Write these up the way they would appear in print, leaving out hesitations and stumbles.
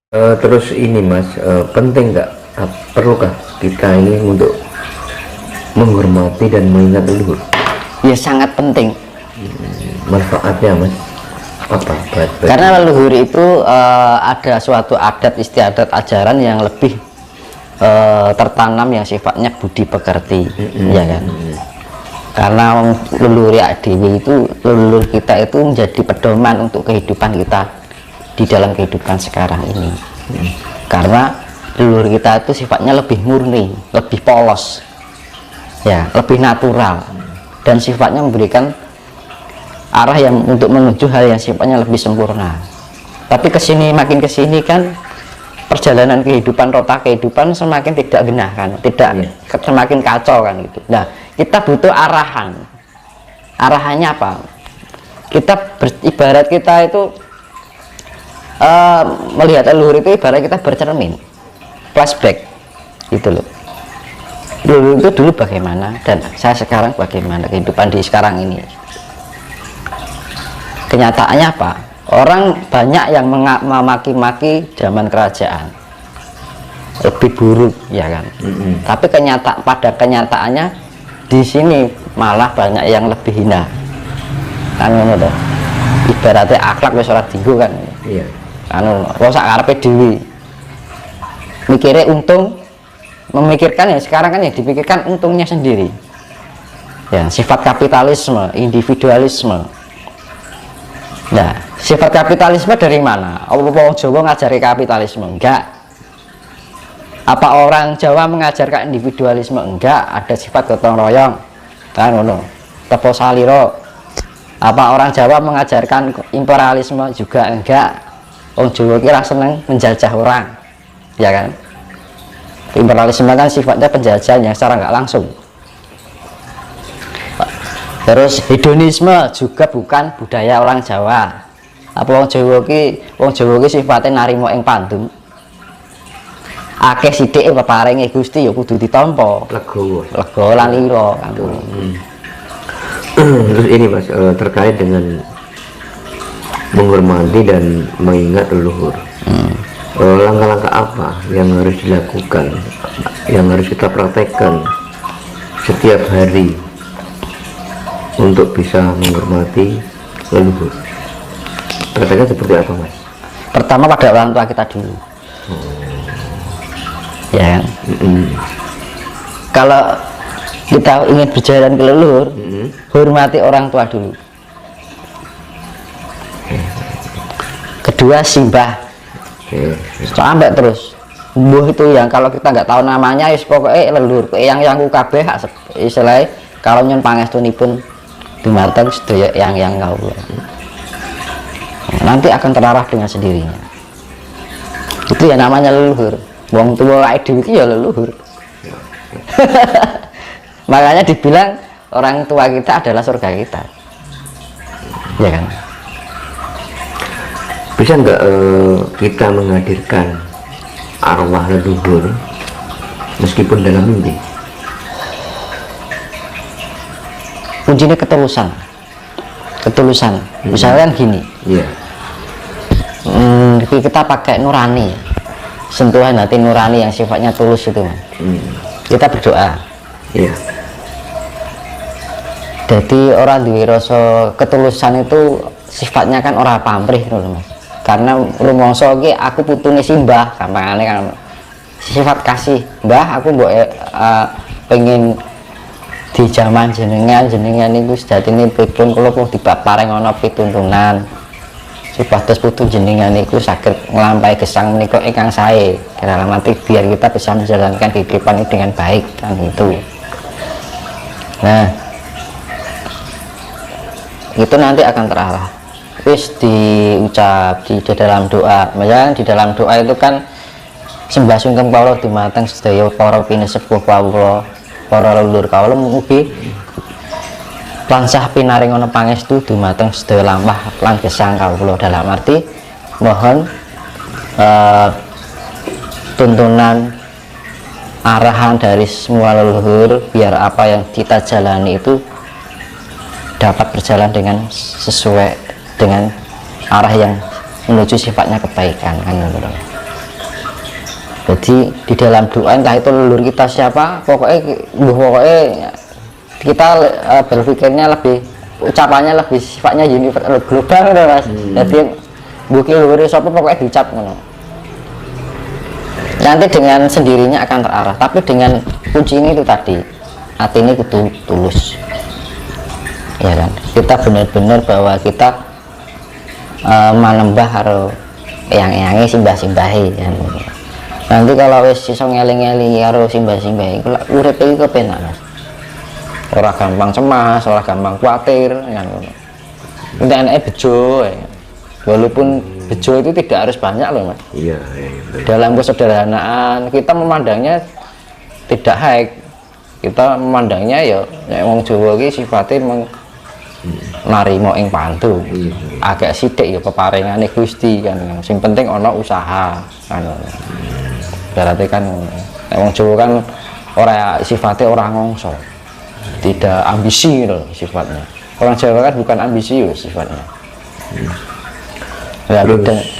Terus ini Mas, penting nggak, perlukah kita ini untuk menghormati dan mengingat leluhur? Ya sangat penting. Manfaatnya Mas apa? Karena leluhur itu ada suatu adat istiadat ajaran yang lebih tertanam yang sifatnya budi pekerti, ya kan? Karena leluhur dewi itu, leluhur kita itu menjadi pedoman untuk kehidupan kita di dalam kehidupan sekarang ini. Karena leluhur kita itu sifatnya lebih murni, lebih polos, ya, lebih natural, dan sifatnya memberikan arah yang untuk menuju hal yang sifatnya lebih sempurna. Tapi makin kesini kan perjalanan kehidupan, rota kehidupan semakin tidak genah kan, semakin kacau kan gitu. Nah, kita butuh arahan. Arahannya apa? Ibarat kita itu melihat leluhur itu ibarat kita bercermin, flashback gitu loh. Leluhur itu dulu bagaimana dan saya sekarang bagaimana kehidupan di sekarang ini. Kenyataannya apa? Orang banyak yang memaki-maki zaman kerajaan lebih buruk, ya kan? Tapi pada kenyataannya di sini malah banyak yang lebih hina kan, ngono. Ibaratnya akhlak wis ora dienggo kan. Iya. Anu rosak karepe dhewe, mikirnya untung, memikirkan ya sekarang kan yang dipikirkan untungnya sendiri, ya, sifat kapitalisme, individualisme. Nah, sifat kapitalisme dari mana? Apa Jawa ngajari kapitalisme? Enggak. Apa orang Jawa mengajarkan individualisme? Enggak. Ada sifat gotong royong kan, ngono, tepo saliro. Apa orang Jawa mengajarkan imperialisme? Juga enggak. Orang Jawa kira seneng menjajah orang, ya kan? Imperialisme kan sifatnya penjajahan yang secara nggak langsung. Terus hedonisme juga bukan budaya orang Jawa. Apa wong Jawa ki sifatnya narimo ing pandum. Akeh sithike peparinge Gusti ya kudu ditampa. Lega lan lira kan. Terus ini Mas, terkait dengan menghormati dan mengingat leluhur, langkah-langkah apa yang harus dilakukan, yang harus kita praktekkan setiap hari untuk bisa menghormati leluhur? Prakteknya seperti apa Mas? Pertama pada orang tua kita dulu, ya kan? Kalau kita ingin berjalan ke leluhur, hormati orang tua dulu. Kedua, simbah. Sampai terus mbuh itu yang kalau kita nggak tahu namanya, is pokoknya leluhur yang kabeh istilahnya kalau nyon pangestunipun dumateng sedaya yang kawula. Nanti akan terarah dengan sendirinya. Itu ya namanya leluhur. Wong tua kae dhewe iki ya leluhur. Makanya dibilang orang tua kita adalah surga kita, ya kan? Bisa nggak kita menghadirkan arwah leluhur meskipun dalam mimpi? Kuncinya ketulusan. Misalkan gini, kita pakai nurani, sentuhan hati nurani yang sifatnya tulus itu, kita berdoa. Jadi orang duwe rasa ketulusan itu sifatnya kan ora pamrih, Mas. Karena rumangsa iki aku putune simbah, gampangane kan sifat kasih. Mbah, aku mbok pengen di zaman jenengan niku sejatine pripun kula kok diparing ana pituntunan supados putu jenengan niku saged nglampahi gesang menika ingkang sae dalam arti biar kita bisa menjalankan kehidupan ini dengan baik kan itu. Nah, itu nanti akan terarah. Wis diucap di dalam doa. Misalnya di dalam doa itu kan sembah sungkem kawula dumateng sedaya para pinesepuh kawula, para leluhur kawula mugi tansah pinaringana pangestu dumateng sedaya lampah lan gesang kawula, dalam arti mohon tuntunan arahan dari semua leluhur biar apa yang kita jalani itu dapat berjalan dengan sesuai dengan arah yang menuju sifatnya kebaikan kan. Jadi di dalam doa entah itu leluhur kita siapa, pokoknya kita berpikirnya lebih, ucapannya lebih sifatnya universal, global gitu Mas. Jadi buki leluhur sapa pokoknya dicap ngono. Nanti dengan sendirinya akan terarah, tapi dengan kunci ini itu tadi, hati ini kudu tulus, ya kan? Kita benar-benar bahwa kita manembah karo yang simbah-simbahi kan. Nanti kalau wis iso ngeling-elingi karo simbah-simbahi kula urip iki kepenak Mas. Ora gampang cemas, ora gampang kuatir kan ngono. Enake bejo ya. Walaupun bejo itu tidak harus banyak loh Mas. Iya, Dalam kesederhanaan kita memandangnya tidak high. Kita memandangnya ya wong Jawa iki sifatnya narimo ing pantu. Agak sithik ya peparingane Gusti kan. Sing penting ana usaha kan. Berarti kan wong Jawa kan ora sifatnya orang ngongso. Tidak ambisi loh sifatnya. Orang Jawa kan bukan ambisius sifatnya. Nah,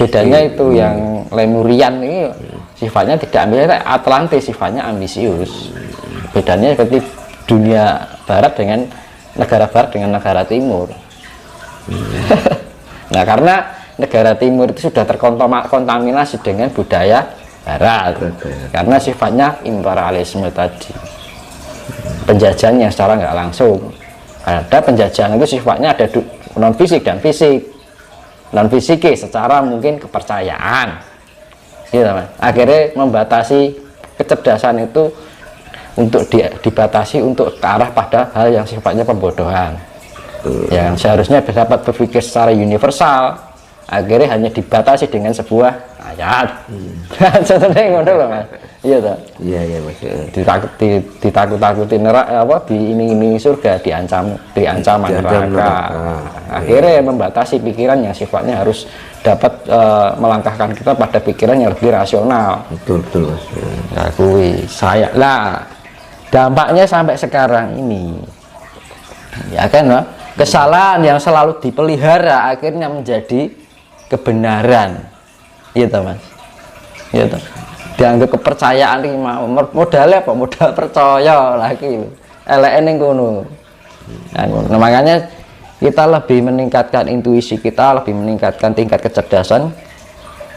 bedanya itu yang Lemurian ini sifatnya tidak ambisius, Atlantis sifatnya ambisius. Bedanya seperti dunia barat dengan negara barat dengan negara timur. Nah, karena negara timur itu sudah terkontaminasi dengan budaya barat, karena sifatnya imperialisme tadi, penjajahan yang secara nggak langsung. Ada penjajahan itu sifatnya ada non fisik dan fisik. Non fisik secara mungkin kepercayaan, gitu, Mas. Akhirnya membatasi kecerdasan itu untuk dibatasi untuk ke arah pada hal yang sifatnya pembodohan. Yang seharusnya dapat berpikir secara universal, akhirnya hanya dibatasi dengan sebuah ayat. Contohnya ngono loh Mas. Iya toh? Iya Mas. Ditakut-takuti neraka, diiming-imingi surga, diancam neraka. Akhirnya membatasi pikiran yang sifatnya harus dapat melangkahkan kita pada pikiran yang lebih rasional. Betul Mas. Akui saya lah. Dampaknya sampai sekarang ini, ya kan, Mas? Kesalahan yang selalu dipelihara akhirnya menjadi kebenaran, gitu Mas, gitu. Dianggap kepercayaan ini modalnya apa? Modal percaya lagi, elek ngono. Nah, makanya kita lebih meningkatkan intuisi kita, lebih meningkatkan tingkat kecerdasan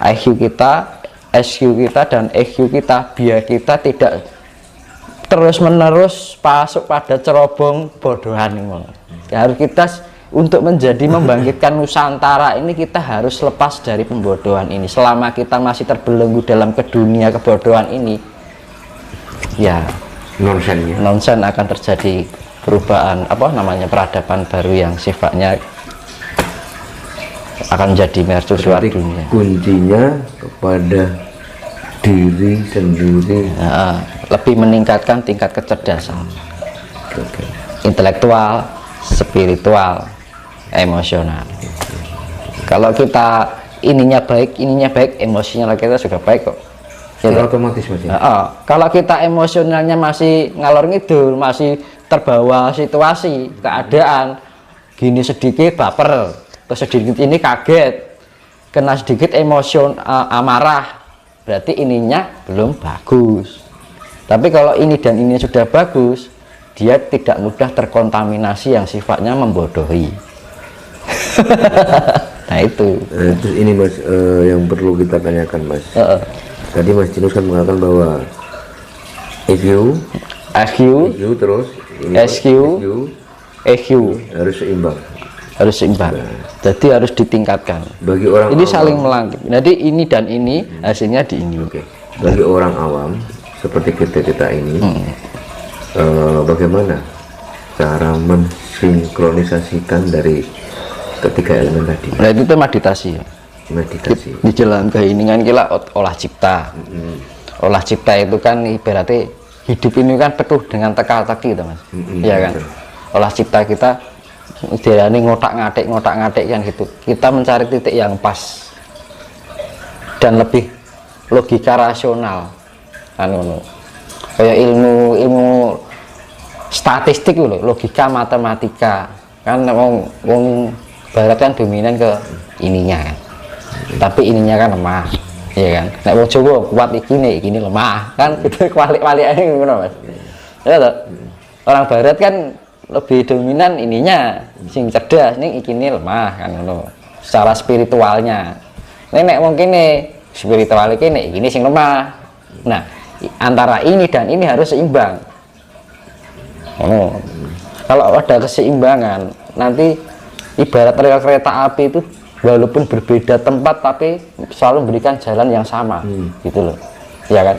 IQ kita, SQ kita, dan EQ kita, biar kita tidak terus menerus masuk pada cerobong bodohan ini. Harus kita untuk menjadi membangkitkan Nusantara ini, kita harus lepas dari pembodohan ini. Selama kita masih terbelenggu dalam ke dunia kebodohan ini, ya nonsen akan terjadi perubahan, peradaban baru yang sifatnya akan menjadi mercusuar dunia. Kuncinya kepada diri sendiri, lebih meningkatkan tingkat kecerdasan intelektual, spiritual, emosional. Kalau kita ininya baik, emosinya kita juga baik kok. Otomatis Mas. Kalau kita emosionalnya masih ngalor ngidul, masih terbawa situasi, keadaan, gini sedikit baper, terus sedikit ini kaget, kena sedikit amarah, berarti ininya belum bagus. Tapi kalau ini dan ini sudah bagus, dia tidak mudah terkontaminasi yang sifatnya membodohi. Nah itu. Terus ini Mas, yang perlu kita tanyakan Mas. Tadi Mas Jinus kan mengatakan bahwa EQ terus SQ, EQ harus seimbang. Jadi harus ditingkatkan. Bagi orang ini awam, saling melengkapi. Jadi ini dan ini hasilnya di ini. Bagi orang awam seperti kita ini, bagaimana cara mensinkronisasikan dari ketiga elemen tadi? Nah itu meditasi. Di jalan keiningan kita olah cipta. Olah cipta itu kan ibaratnya hidup ini kan penuh dengan teka-teki, Mas. Iya kan? Olah cipta kita ini ngotak-ngatik kan gitu. Kita mencari titik yang pas dan lebih logika rasional. Kayak ilmu statistik loh, logika matematika kan wong barat kan dominan ke ininya kan, tapi ininya kan lemah, Iya kan, nek wong Jawa kuat iki lemah kan, gitu kualik-walikane ngono Mas. Ya toh? Orang barat kan lebih dominan ininya, sing cerdas ning ikine lemah kan ngono. Secara spiritualnya. Nek mungkin spiritual iki nek ini sing lemah. Nah, antara ini dan ini harus seimbang. Kalau ada keseimbangan, nanti ibarat rel kereta api itu walaupun berbeda tempat tapi selalu memberikan jalan yang sama, gitu loh, ya kan?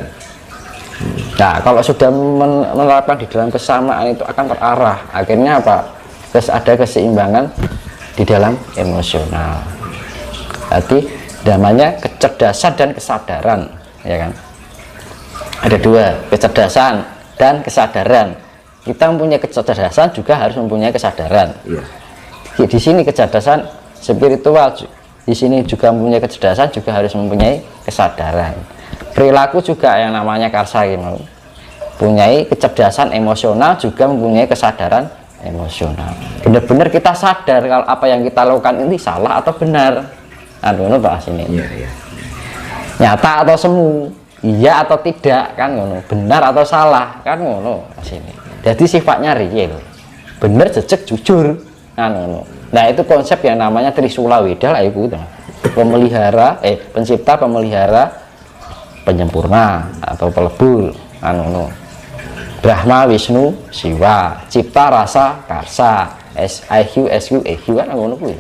Nah, kalau sudah menerapkan di dalam kesamaan itu akan terarah. Akhirnya apa? Terus ada keseimbangan di dalam emosional. Jadi namanya kecerdasan dan kesadaran, ya kan? Ada dua, kecerdasan dan kesadaran. Kita mempunyai kecerdasan juga harus mempunyai kesadaran. Iya. Di sini kecerdasan spiritual, di sini juga mempunyai kecerdasan juga harus mempunyai kesadaran. Perilaku juga yang namanya karsa gitu. Punyai kecerdasan emosional juga mempunyai kesadaran emosional. Benar-benar kita sadar kalau apa yang kita lakukan ini salah atau benar. Ngono bahas ini. Iya, iya. Nyata atau semu, iya atau tidak kan ngono, benar atau salah kan ngono sini. Jadi sifatnya real, bener jejak jujur kan ngono. Nah itu konsep yang namanya Trisula Weda lah itu, pemelihara pencipta, pemelihara, penyempurna atau pelebur kan ngono. Brahma, Wisnu, Siwa, cipta, rasa, karsa, IQ, SQ, EQ kan ngono kuwi.